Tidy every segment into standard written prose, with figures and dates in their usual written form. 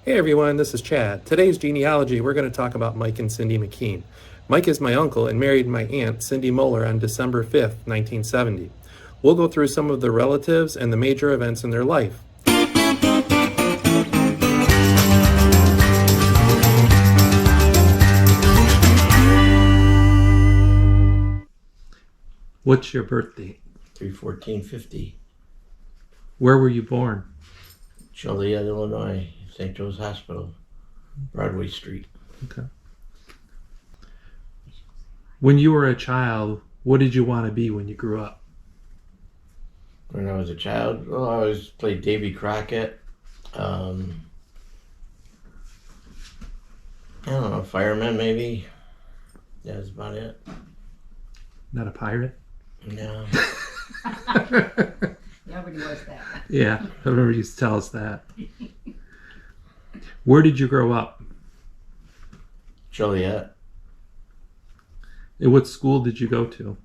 Hey everyone, this is Chad. Today's genealogy, we're going to talk about Mike and Cindy McKeand. Mike is my uncle and married my aunt, Cindy Moeller, on December 5th, 1970. We'll go through some of the relatives and the major events in their life. What's your birth date? 3/14/50. Where were you born? Joliet, Illinois, St. Joe's Hospital, Broadway Street. Okay. When you were a child, what did you want to be when you grew up? When I was a child, well, I always played Davy Crockett. I don't know, fireman maybe. That's about it. Not a pirate? No. Nobody was that. Yeah, I remember you used to tell us that. Where did you grow up? Joliet. And what school did you go to?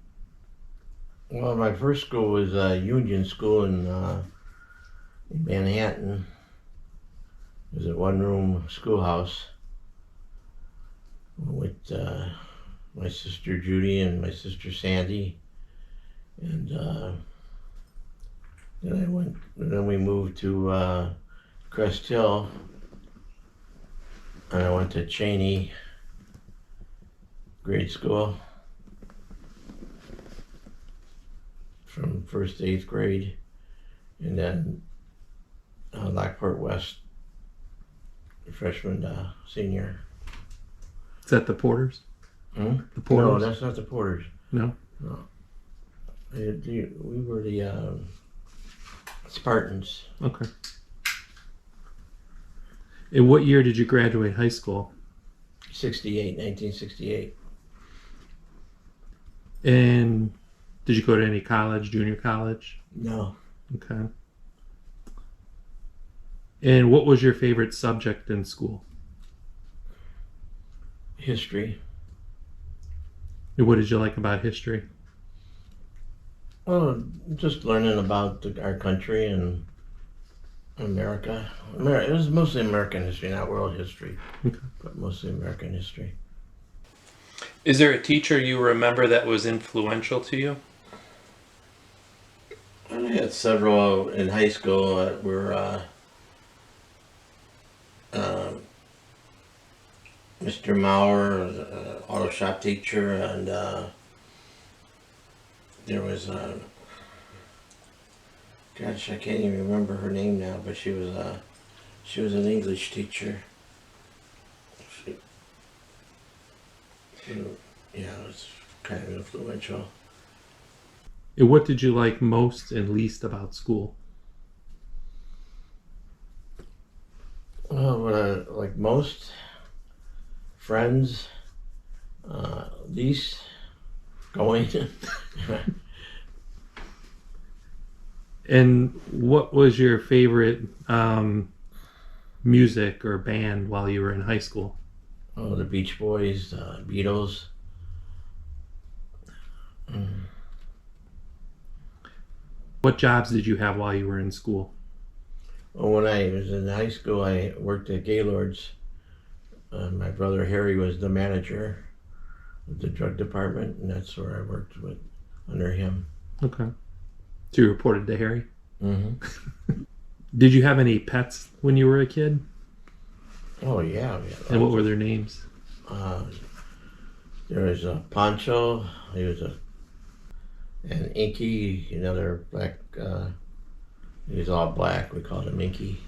Well, my first school was Union School in Manhattan. It was a one-room schoolhouse with my sister Judy and my sister Sandy, and then we moved to Crest Hill, and I went to Cheney grade school from 1st to 8th grade, and then Lockport West, freshman to senior. Is that the Porters? Hmm? The Porters? No, that's not the Porters. No? No. We were the Spartans. Okay. And what year did you graduate high school? 1968. And did you go to any college, junior college? No. Okay. And what was your favorite subject in school? History. And what did you like about history? Oh, just learning about our country and America. It was mostly American history, not world history, Okay. but mostly American history. Is there a teacher you remember that was influential to you? I had several in high school that were Mr. Maurer, auto shop teacher, and there was gosh, I can't even remember her name now, but she was an English teacher. Yeah, it was kind of influential. And what did you like most and least about school? Well, what I like most, friends, least, going. And what was your favorite music or band while you were in high school? Oh, the Beach Boys, Beatles. What jobs did you have while you were in school? Well, when I was in high school, I worked at Gaylord's. My brother Harry was the manager of the drug department, and that's where I worked with under him. Okay. So you reported to Harry? Mm-hmm. Did you have any pets when you were a kid? Oh yeah. And what were their names? There was a Poncho. He was and Inky, another black. He was all black. We called him Inky.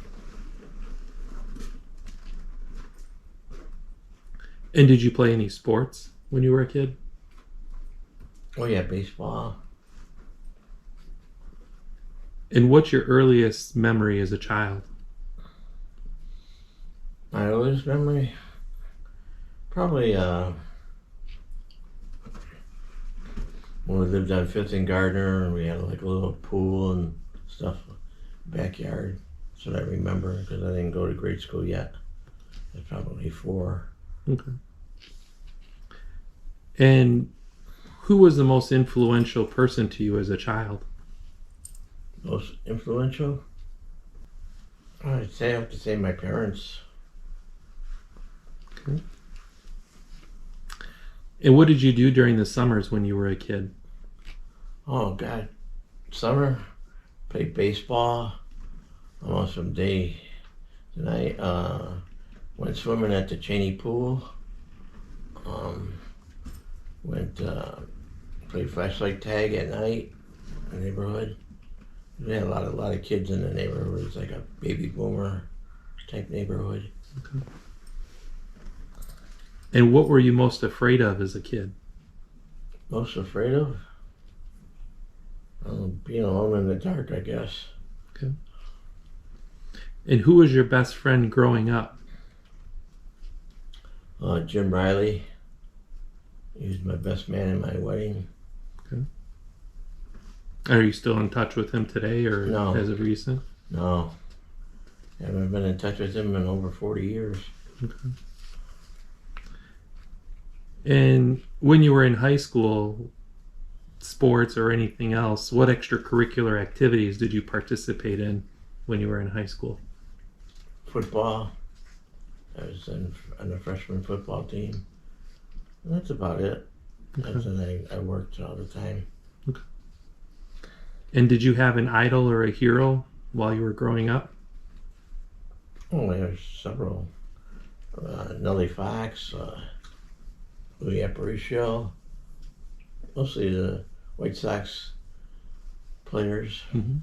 And did you play any sports when you were a kid? Oh yeah, baseball. And what's your earliest memory as a child? My earliest memory, probably when we lived on 5th and Gardner, and we had like a little pool and stuff, backyard. That's what I remember, because I didn't go to grade school yet. I was probably 4. Okay. And who was the most influential person to you as a child? Most influential? I have to say my parents. Okay. And what did you do during the summers when you were a kid? Oh, God. Summer, played baseball almost from day to night. Went swimming at the Cheney Pool. Went played flashlight tag at night in the neighborhood. We had a lot of kids in the neighborhood. It was like a baby boomer type neighborhood. Okay. And what were you most afraid of as a kid? Most afraid of? Being alone in the dark, I guess. Okay. And who was your best friend growing up? Jim Riley. He was my best man in my wedding. Okay. Are you still in touch with him today, or No. as of recent? No. I haven't been in touch with him in over 40 years. Okay. And when you were in high school, sports or anything else, what extracurricular activities did you participate in when you were in high school? Football. I was on the freshman football team. And that's about it. Okay. That's when I worked all the time. Okay. And did you have an idol or a hero while you were growing up? Oh, there's several. Nellie Fox, Louis Aparicio, mostly the White Sox players. Mm-hmm.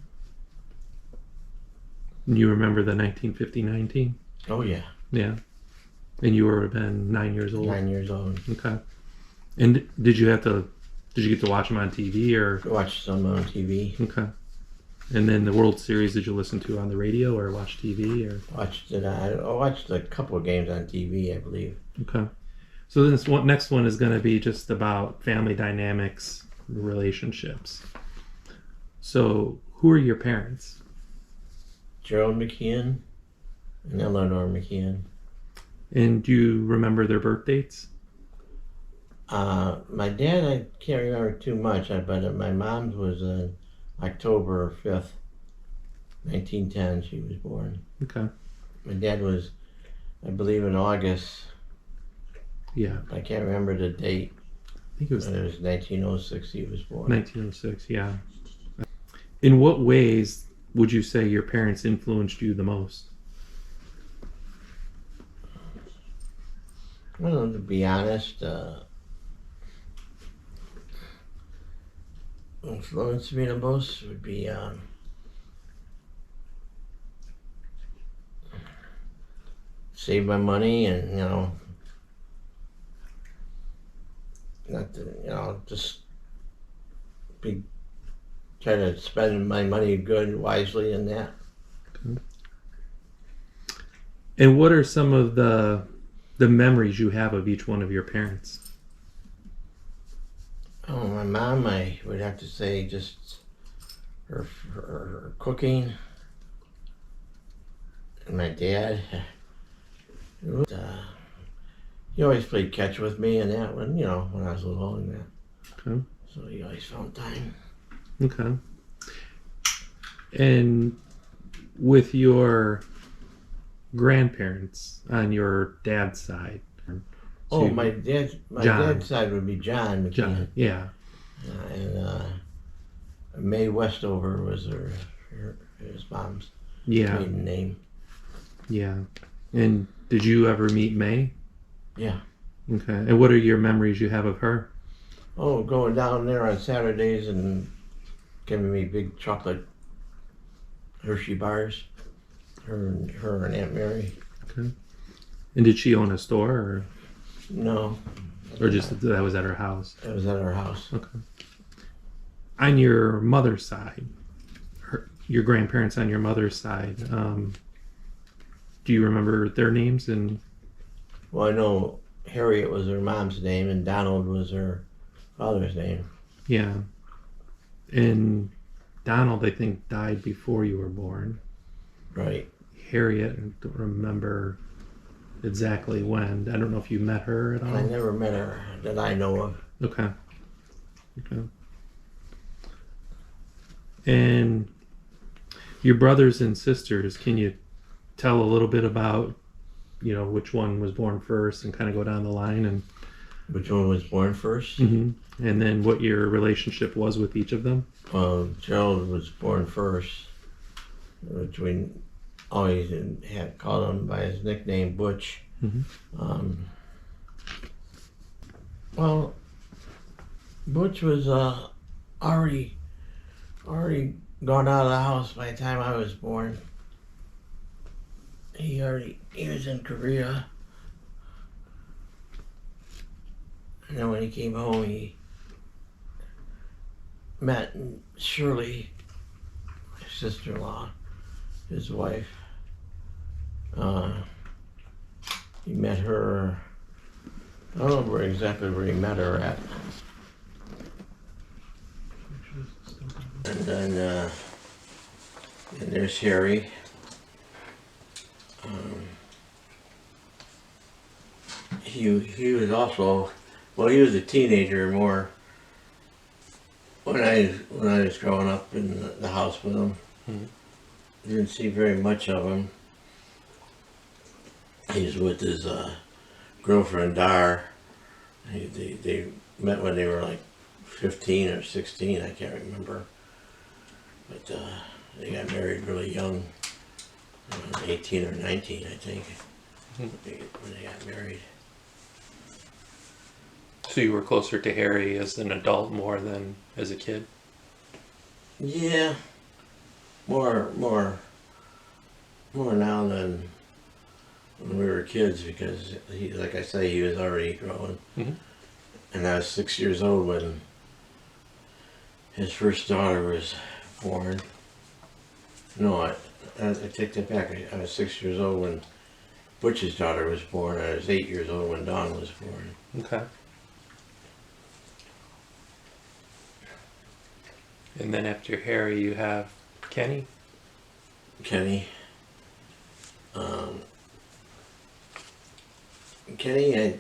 And you remember the 1959 team? Oh, yeah. Yeah. And you were then 9 years old? 9 years old. Okay. And did you get to watch them on TV or? Watched some on TV. Okay. And then the World Series, did you listen to on the radio or watch TV or? I watched a couple of games on TV, I believe. Okay. So this next one is going to be just about family dynamics, relationships. So who are your parents? Gerald McKeand and Eleanor McKeand. And do you remember their birth dates? My dad, I can't remember too much, but my mom's was October 5th, 1910, she was born. Okay. My dad was, I believe, in August. Yeah. I can't remember the date. I think it was 1906 he was born. 1906, yeah. In what ways would you say your parents influenced you the most? Well, to be honest, influenced me the most would be save my money and, not to, just try to spend my money good, wisely and that. Okay. And what are some of the memories you have of each one of your parents? Oh, my mom, I would have to say just her cooking. And my dad, he always played catch with me and that when I was little and that. Okay. So he always found time. Okay. And with your grandparents on your dad's side. Oh, my dad's side would be John McKeand. John, yeah. And Mae Westover was his mom's maiden name. Yeah. And did you ever meet May? Yeah. Okay. And what are your memories you have of her? Oh, going down there on Saturdays and giving me big chocolate Hershey bars. Her and Aunt Mary. Okay. And did she own a store or? No. Or just that was at her house? It was at her house. Okay. On your mother's side, your grandparents on your mother's side, do you remember their names? And well, I know Harriet was her mom's name and Donald was her father's name. Yeah. And Donald, I think, died before you were born. Right. Harriet, I don't remember exactly when. I don't know if you met her at all. I never met her that I know of. Okay. Okay. And your brothers and sisters, can you tell a little bit about which one was born first and kind of go down the line and Which one was born first? and then what your relationship was with each of them. Well, Gerald was born first, which we always had called him by his nickname Butch. Well, Butch was already gone out of the house by the time I was born. He was in Korea. And then when he came home, he met Shirley, my sister-in-law, his wife. He met her, I don't know exactly where he met her at. And then and there's Harry. He was also, well, he was a teenager more when I was growing up in the house with him. Didn't see very much of him. He was with his girlfriend Dar. They met when they were like 15 or 16, I can't remember. But they got married really young, 18 or 19, I think, when they got married. So you were closer to Harry as an adult more than as a kid? Yeah, more now than when we were kids, because he, like I say, he was already growing. And I was 6 years old when his first daughter was born. No, I take that back. I was 6 years old when Butch's daughter was born. I was 8 years old when Dawn was born. Okay. And then after Harry, you have Kenny? Kenny. Kenny, I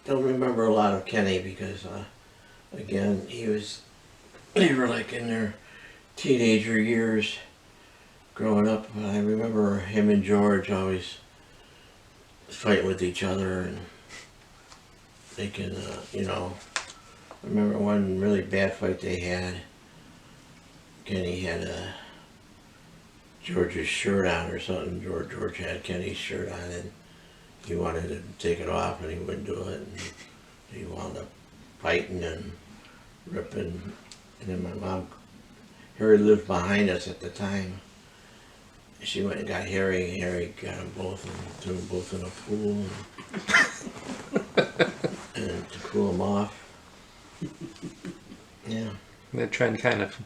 don't remember a lot of Kenny because, again, they were like in their teenager years growing up. I remember him and George always fighting with each other, and they can, I remember one really bad fight they had. Kenny had George's shirt on or something. George had Kenny's shirt on, and he wanted to take it off, and he wouldn't do it. And he wound up fighting and ripping. And then my mom, Harry lived behind us at the time. She went and got Harry, and Harry got them both and threw them both in a pool. And to cool them off. Yeah. That trend kind of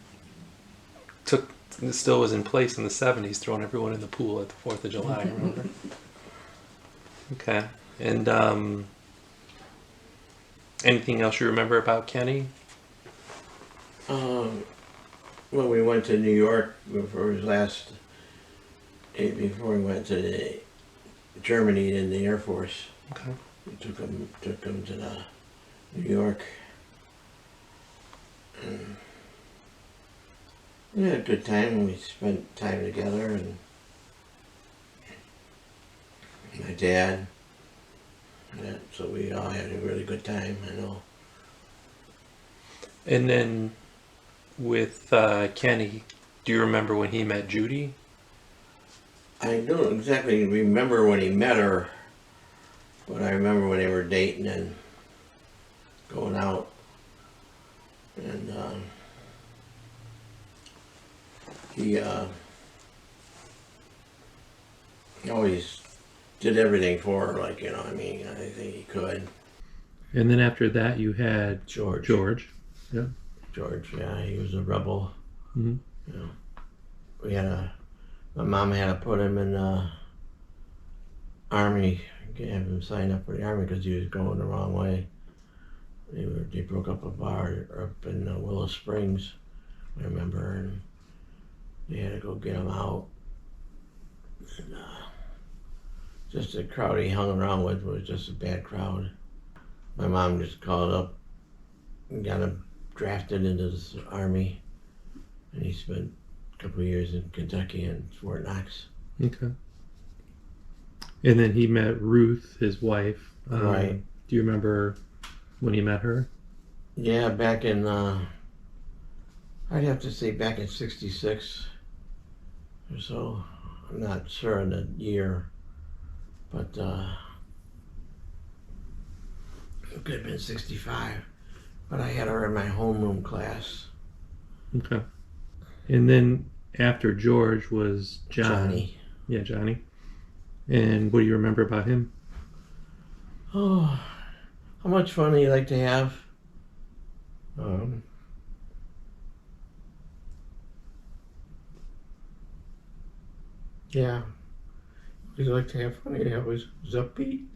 still was in place in the 70s, throwing everyone in the pool at the 4th of July, remember? Okay. And anything else you remember about Kenny? When we went to New York before he went to Germany in the Air Force. Okay. We took him to New York. And we had a good time, and we spent time together, and my dad. Yeah, so we all had a really good time, I know. And then with Kenny, do you remember when he met Judy? I don't exactly remember when he met her, but I remember when they were dating and going out. And he always did everything for her, like, I think he could. And then after that, you had George. Yeah. George, yeah, he was a rebel. Mm-hmm. My mom had to put him in the army, have him sign up for the army because he was going the wrong way. They broke up a bar up in Willow Springs, I remember, and they had to go get him out. And just the crowd he hung around with was just a bad crowd. My mom just called up and got him drafted into the army, and he spent a couple of years in Kentucky and Fort Knox. Okay. And then he met Ruth, his wife. Right. Do you remember when he met her? Yeah, back in, I'd have to say back in 66 or so. I'm not sure on the year, but it could have been 65. But I had her in my homeroom class. Okay. And then after George was John. Johnny. Yeah, Johnny. And what do you remember about him? Oh, how much fun do you like to have? Yeah. We like to have fun. He always was upbeat.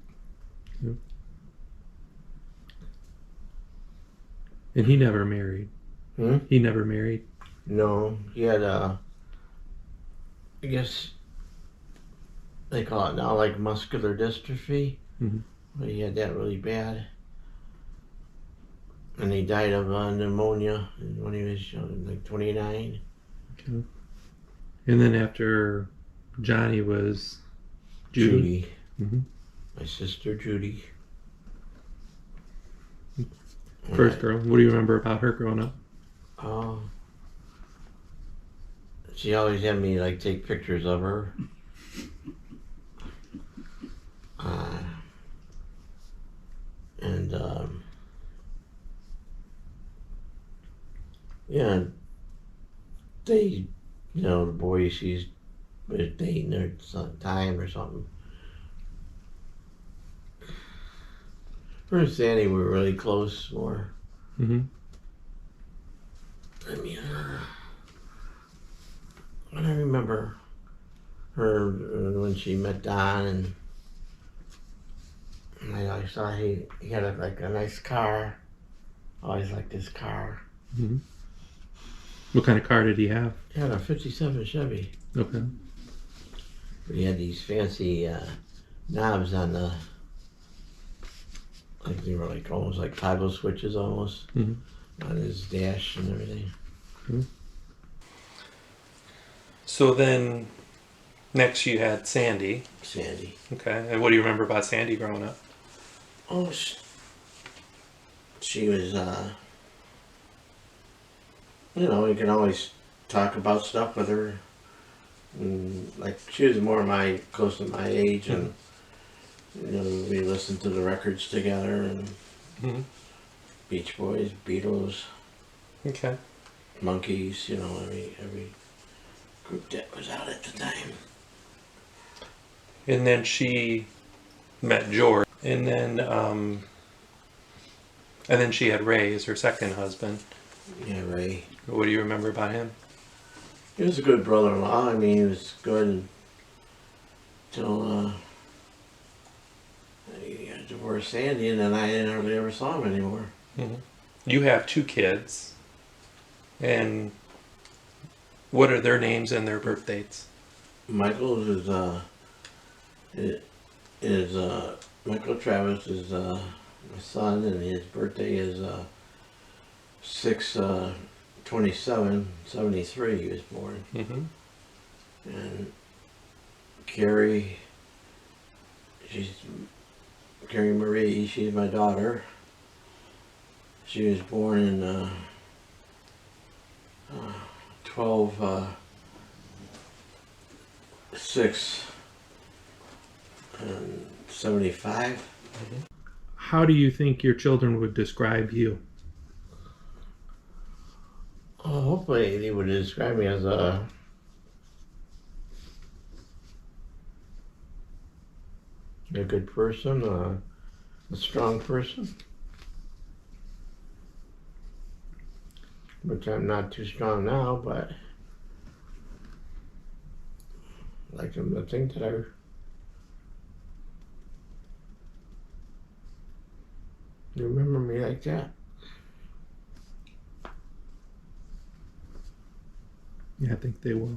Yep. And he never married. Hmm? He never married. No, he had I guess they call it now like muscular dystrophy. Mhm. But he had that really bad. And he died of pneumonia when he was like 29. Okay. And then after Johnny was Judy. Mhm. My sister Judy. First girl. What do you remember about her growing up? Oh. She always had me like take pictures of her. And yeah, they, the boy she's dating her some time or something. Her and Sandy were really close more. Mm-hmm. I mean, I remember her when she met Don, and I always thought he had a nice car. I always liked his car. Mm-hmm. What kind of car did he have? He had a 57 Chevy. Okay. But he had these fancy knobs on the, like they were like almost like toggle switches almost, on his dash and everything. Mm-hmm. So then, next you had Sandy. Sandy. Okay. And what do you remember about Sandy growing up? Oh, she was, you can always talk about stuff with her. And, like, she was more close to my age, and, we listened to the records together, and Beach Boys, Beatles. Okay. Monkeys, every group that was out at the time. And then she met George, and then she had Ray as her second husband. Yeah, Ray. What do you remember about him? He was a good brother-in-law. I mean, he was good until he got divorced Sandy, and then I hardly ever saw him anymore. Mm-hmm. You have two kids, and what are their names and their birth dates? Michael's is Michael Travis is my son, and his birthday is 6/27/73. He was born. Mm-hmm. And Carrie Marie. She's my daughter. She was born in 12/6/75. How do you think your children would describe you? Oh, hopefully they would describe me as a good person, a strong person. Which I'm not too strong now, but I like them to think that you remember me like that. Yeah, I think they will.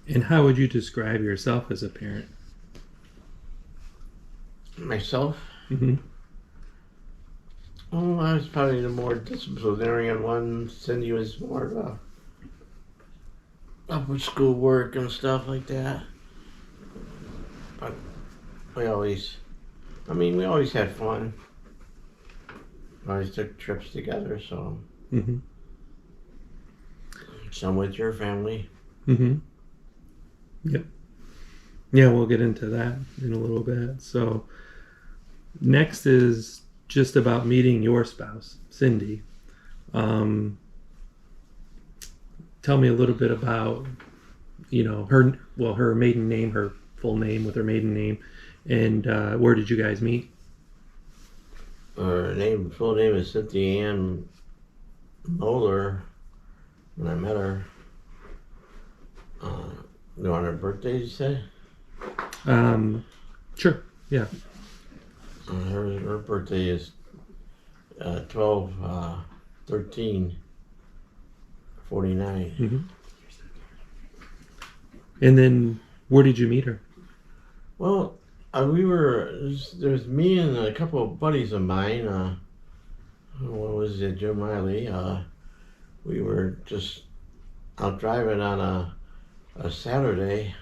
And how would you describe yourself as a parent? Myself? Mm-hmm. Oh, I was probably the more disciplinarian one. Cindy was more upper school work and stuff like that. But we always had fun. We always took trips together, so Mm-hmm. some with your family. Mm-hmm. Yep. Yeah, we'll get into that in a little bit. So next is just about meeting your spouse, Cindy. Tell me a little bit about, her maiden name, her full name with her maiden name, and where did you guys meet? Her full name is Cynthia Ann Moeller. When I met her, on her birthday, you say? Sure. Yeah. Her birthday is 12 13 49. Mm-hmm. And then where did you meet her? Well, there's me and a couple of buddies of mine. One was Jim Riley. We were just out driving on a Saturday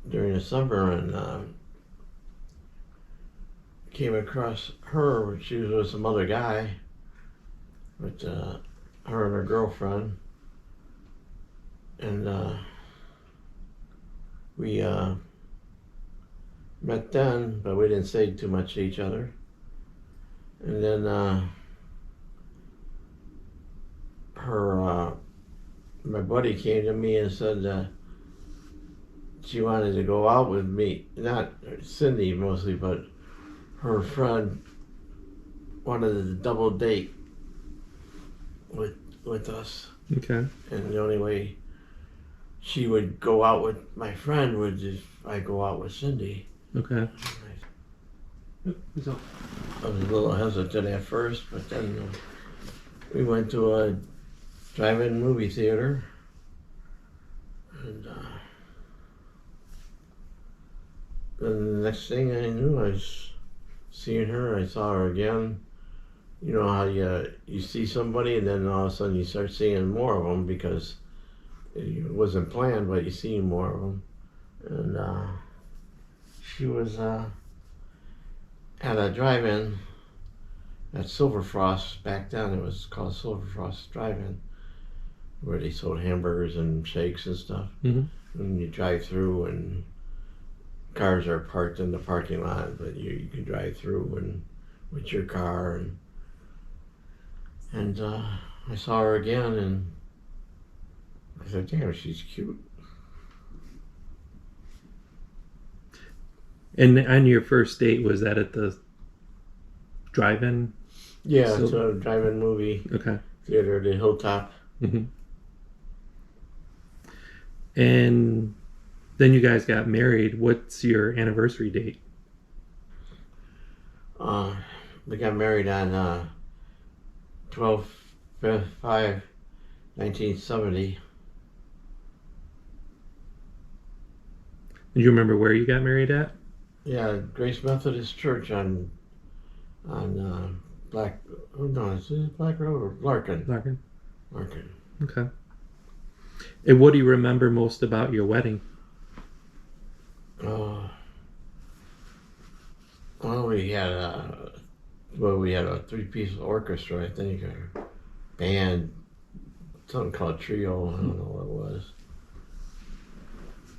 during the summer, and came across her. She was with some other guy, with her and her girlfriend, and we met then, but we didn't say too much to each other. And then my buddy came to me and said she wanted to go out with me. Not Cindy mostly, but her friend wanted to double date with us. Okay. And the only way she would go out with my friend was if I go out with Cindy. Okay. I was a little hesitant at first, but then we went to a drive-in movie theater, and then the next thing I knew, I was seeing her. I saw her again. You know how you see somebody, and then all of a sudden you start seeing more of them because it wasn't planned, but you see more of them. And she was at a drive-in at Silver Frost. Back then it was called Silver Frost Drive-In, where they sold hamburgers and shakes and stuff. Mm-hmm. And you drive through, and cars are parked in the parking lot, but you can drive through and with your car. And I saw her again, and I said, damn, she's cute. And on your first date, was that at the drive-in? Yeah, it's a drive-in movie Okay. theater, the Hilltop. Mm-hmm. And then you guys got married. What's your anniversary date? We got married on 12/5/1970. Do you remember where you got married at? Yeah, Grace Methodist Church on Black. Oh no, is it Black Road or Larkin? Larkin. Larkin. Okay. And what do you remember most about your wedding? Well, we had a 3-piece orchestra, I think, or band, something called trio. I don't know what it was.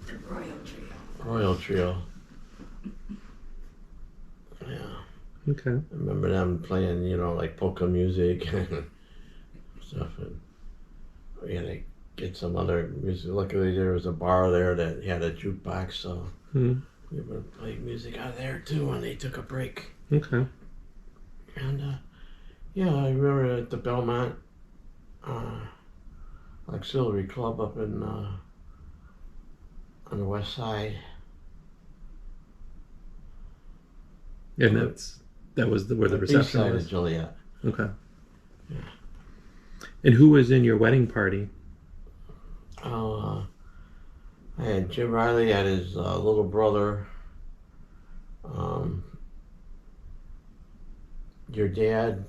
The Royal Trio. Royal Trio. Yeah. Okay. I remember them playing, like polka music and stuff. And we had to get some other music. Luckily, there was a bar there that had a jukebox, so Mm-hmm. we would play music out there too when they took a break. Okay. And yeah, I remember at the Belmont Auxiliary Club up in on the west side. And that was where the reception east side was. of Joliet. Okay. Yeah. And who was in your wedding party? I had Jim Riley, had his little brother, your dad,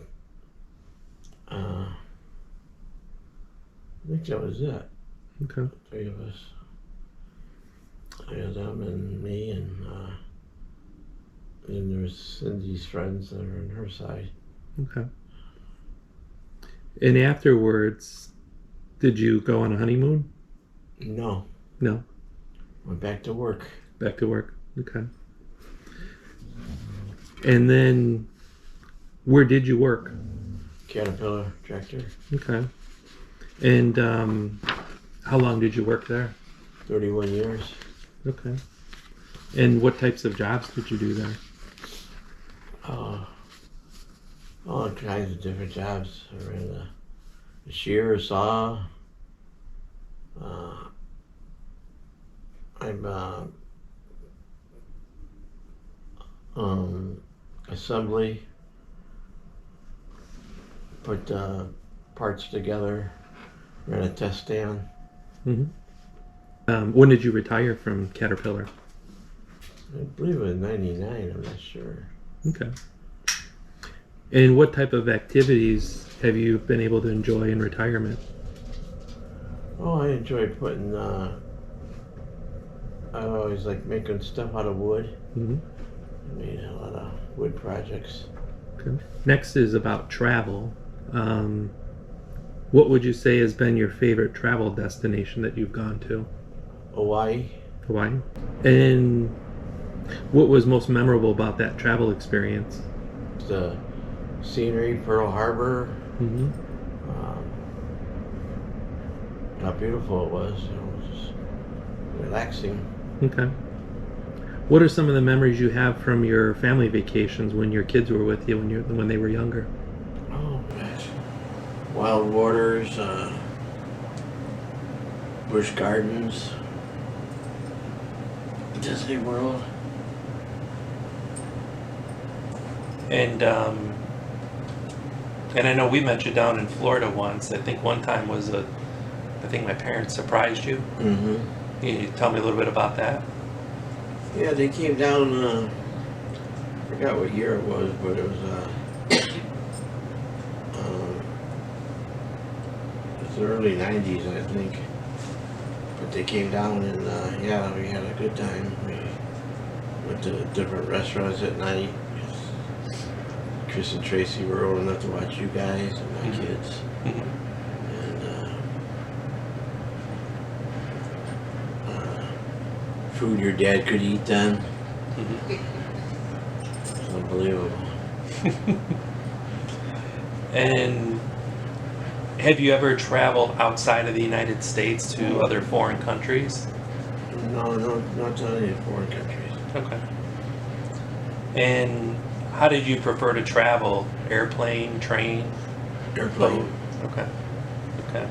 I think that was it. Okay. 3 of us. 3 of them and me, and there was Cindy's friends that are on her side. Okay. And afterwards, did you go on a honeymoon? No. No. Went back to work. Back to work. Okay. And then, where did you work? Caterpillar tractor. Okay. And how long did you work there? 31 years. Okay. And what types of jobs did you do there? All kinds of different jobs. I ran a shear, a saw. I'm assembly. Put parts together. Ran a test stand. Mm-hmm. When did you retire from Caterpillar? I believe it was 99, I'm not sure. Okay. And what type of activities have you been able to enjoy in retirement? Oh, I enjoy putting, I always like making stuff out of wood. Mm-hmm. I made a lot of wood projects. Okay. Next is about travel. What would you say has been your favorite travel destination that you've gone to? Hawaii. Hawaii. And what was most memorable about that travel experience? The scenery, Pearl Harbor. Mm-hmm. How beautiful it was. It was just relaxing. Okay. What are some of the memories you have from your family vacations when your kids were with you when they were younger? Oh gosh. Wild Waters, Busch Gardens, Disney World. And I know we met you down in Florida once. I think one time I think my parents surprised you. Mm-hmm. Can you tell me a little bit about that? Yeah, they came down, I forgot what year it was, but it was, the early 90s, I think. But they came down and, yeah, we had a good time. We went to different restaurants at night. Chris and Tracy were old enough to watch you guys and my kids. Mm-hmm. Food your dad could eat then. Mm-hmm. It's unbelievable. And have you ever traveled outside of the United States to other foreign countries? No, not to any foreign countries. Okay. And how did you prefer to travel? Airplane, train, Airplane. boat? Okay. Okay.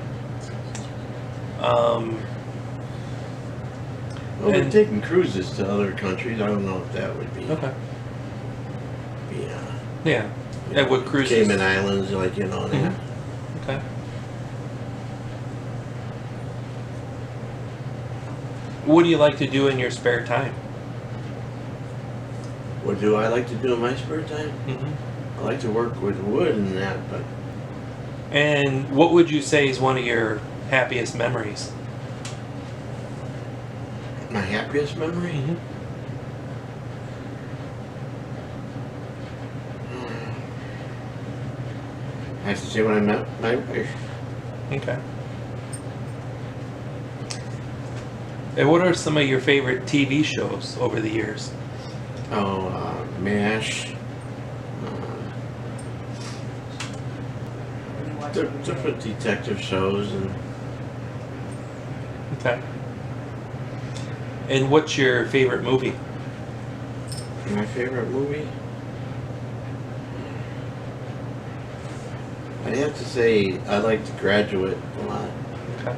Well, we're And- taking cruises to other countries. I don't know if that would be. Okay. be Yeah. Yeah, what cruises? Cayman Islands, like that. Okay. What do you like to do in your spare time? What do I like to do in my spare time? Mm-hmm. I like to work with wood and that, but And what would you say is one of your happiest memories? my happiest memory? Mm-hmm. I have to say when I met my wife. Okay. And what are some of your favorite TV shows over the years? Oh, MASH. Different detective shows and Okay. And what's your favorite movie? my favorite movie. I have to say I like The Graduate a lot. Okay.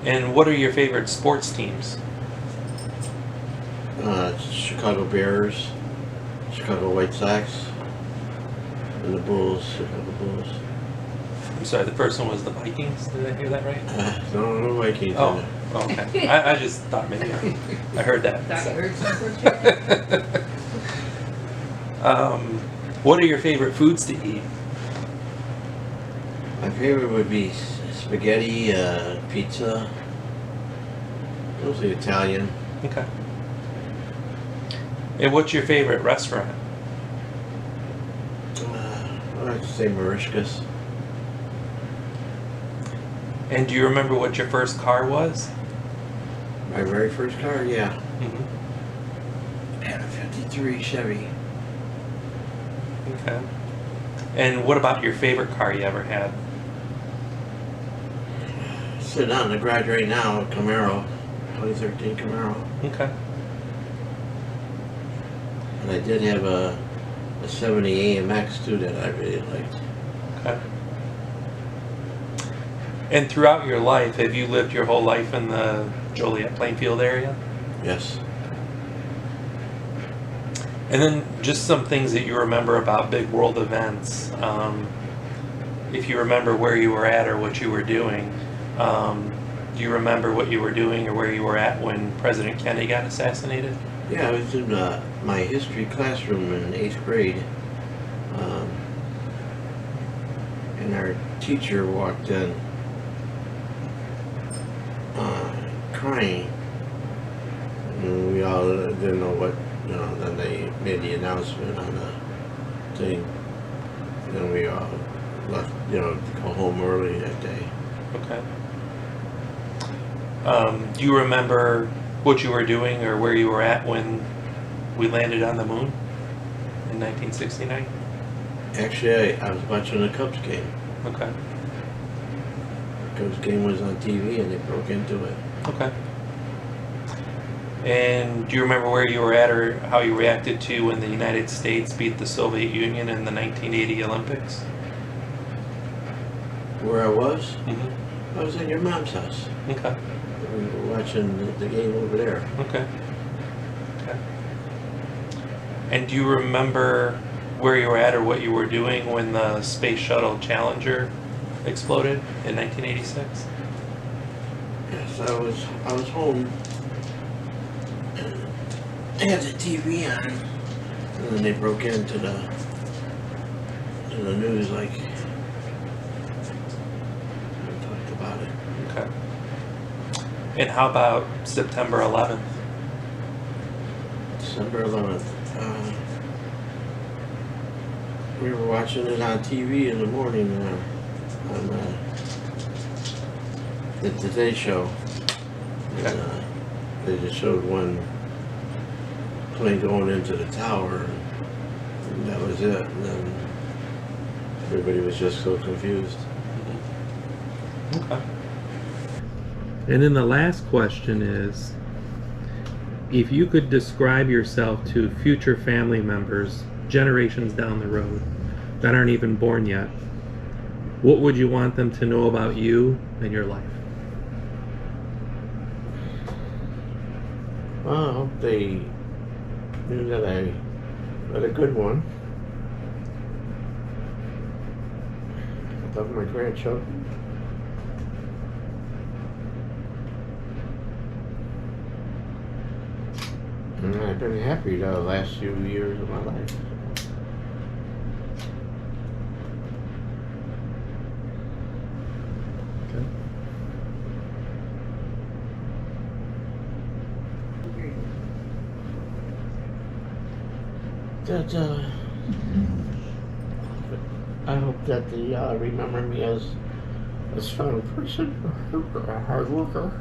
And what are your favorite sports teams? Chicago Bears, Chicago White Sox, and the Bulls, Chicago Bulls. I'm sorry, the first one was the Vikings. Did I hear that right? No Vikings. Oh, okay. I just thought maybe I heard that. Thought you heard something? What are your favorite foods to eat? My favorite would be spaghetti, pizza, mostly Italian. Okay. And what's your favorite restaurant? I like to say Marishkas. And do you remember what your first car was? My very first car, yeah. Mm-hmm. I had a 53 Chevy. Okay. And what about your favorite car you ever had? Sitting out in the garage right now, a Camaro, 2013 Camaro. Okay. And I did have a 70 AMX too that I really liked. Okay. And throughout your life, have you lived your whole life in the Joliet Plainfield area? Yes. And then just some things that you remember about big world events. If you remember where you were at or what you were doing, do you remember what you were doing or where you were at when President Kennedy got assassinated? Yeah, I was in my history classroom in 8th grade. And our teacher walked in crying. And we all didn't know what, then they made the announcement on the thing. And then we all left, to go home early that day. Okay. Do you remember what you were doing or where you were at when we landed on the moon in 1969? Actually, I was watching the Cubs game. Okay. The Cubs game was on TV and they broke into it. Okay. And do you remember where you were at or how you reacted to when the United States beat the Soviet Union in the 1980 Olympics? Where I was? Mm-hmm. I was at your mom's house. Okay. We were watching the game over there. Okay. Okay. And do you remember where you were at or what you were doing when the Space Shuttle Challenger exploded in 1986? Yes, I was home. And they had the TV on, and then they broke into the news and talked about it. Okay. And how about September 11th? December 11th. We were watching it on TV in the morning on the Today Show. Okay. And, they just showed one plane going into the tower, and that was it. And then everybody was just so confused. Okay. And then the last question is, if you could describe yourself to future family members generations down the road that aren't even born yet, what would you want them to know about you and your life? Well, I hope they knew that I had a good one. I love my grandchildren. And I've been happy the last few years of my life. Okay. That I hope that they remember me as a strong person, a hard worker.